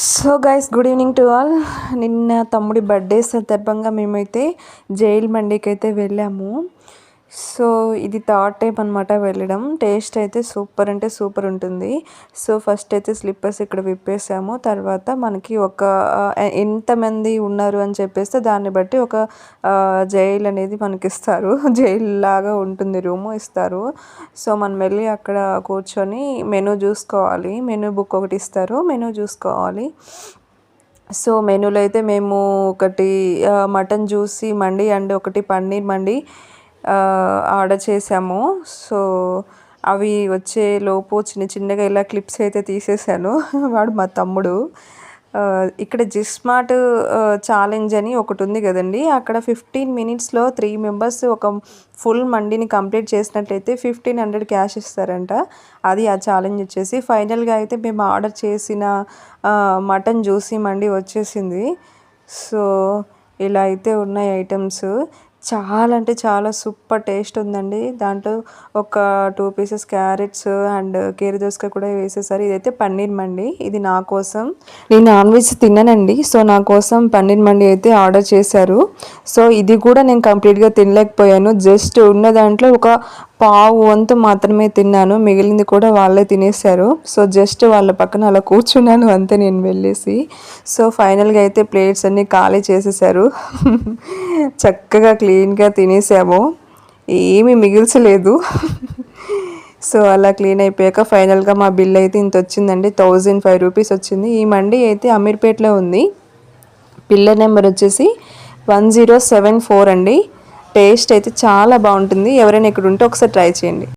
So guys, good evening to all. నిన్న తమ్ముడి birthday సందర్భంగా మేమైతే జైల్ మండీకి అయితే వెళ్ళాము. సో ఇది థర్డ్ టైం అనమాట వెళ్ళడం. టేస్ట్ అయితే సూపర్ అంటే సూపర్ ఉంటుంది. సో ఫస్ట్ అయితే స్లిప్పర్స్ ఇక్కడ విప్పేసాము. తర్వాత మనకి ఒక ఎంతమంది ఉన్నారు అని చెప్పేస్తే దాన్ని బట్టి ఒక జైల్ అనేది మనకి ఇస్తారు. జైల్ లాగా ఉంటుంది, రూము ఇస్తారు. సో మనం వెళ్ళి అక్కడ కూర్చొని మెనూ చూసుకోవాలి. మెనూ బుక్ ఒకటి ఇస్తారు, మెనూ చూసుకోవాలి. సో మెనూలో అయితే మేము ఒకటి మటన్ జ్యూసీ మండి అండ్ ఒకటి పన్నీర్ మండి ఆర్డర్ చేసాము. సో అవి వచ్చే లోపు చిన్న చిన్నగా ఇలా క్లిప్స్ అయితే తీసేసాను. వాడు మా తమ్ముడు. ఇక్కడ జిస్మార్ట్ ఛాలెంజ్ అని ఒకటి ఉంది కదండి, అక్కడ 15 minutesలో 3 members ఒక ఫుల్ మండిని కంప్లీట్ చేసినట్లయితే 1500 క్యాష్ ఇస్తారంట. అది ఆ ఛాలెంజ్ వచ్చేసి. ఫైనల్గా అయితే మేము ఆర్డర్ చేసిన మటన్ జ్యూసీ మండి వచ్చేసింది. సో ఇలా అయితే ఉన్నాయి ఐటమ్స్. చాలా అంటే చాలా సూపర్ టేస్ట్ ఉందండి. దాంట్లో ఒక 2 pieces క్యారెట్స్ అండ్ కీర దోసకాయ కూడా వేసేసారు. ఇదైతే పన్నీర్ మండి. ఇది నా కోసం, నేను నాన్ వెజ్ తిన్నానండి. సో నా కోసం పన్నీర్ మండి అయితే ఆర్డర్ చేశారు. సో ఇది కూడా నేను కంప్లీట్గా తినలేకపోయాను. జస్ట్ ఉన్న దాంట్లో ఒక పావు వంతు మాత్రమే తిన్నాను, మిగిలింది కూడా వాళ్ళే తినేశారు. సో జస్ట్ వాళ్ళ పక్కన అలా కూర్చున్నాను అంతే నేను వెళ్ళేసి. సో ఫైనల్గా అయితే ప్లేట్స్ అన్నీ ఖాళీ చేసేసారు. చక్కగా క్లీన్గా తినేసాము, ఏమీ మిగిల్చలేదు. సో అలా క్లీన్ అయిపోయాక ఫైనల్గా మా బిల్ అయితే ఇంత వచ్చిందండి, 1005 rupees వచ్చింది. ఈ మండి అయితే అమీర్పేటలో ఉంది. పిల్లర్ నెంబర్ వచ్చేసి 1074 అండి. టేస్ట్ అయితే చాలా బాగుంటుంది. ఎవరైనా ఇక్కడ ఉంటే ఒకసారి ట్రై చేయండి.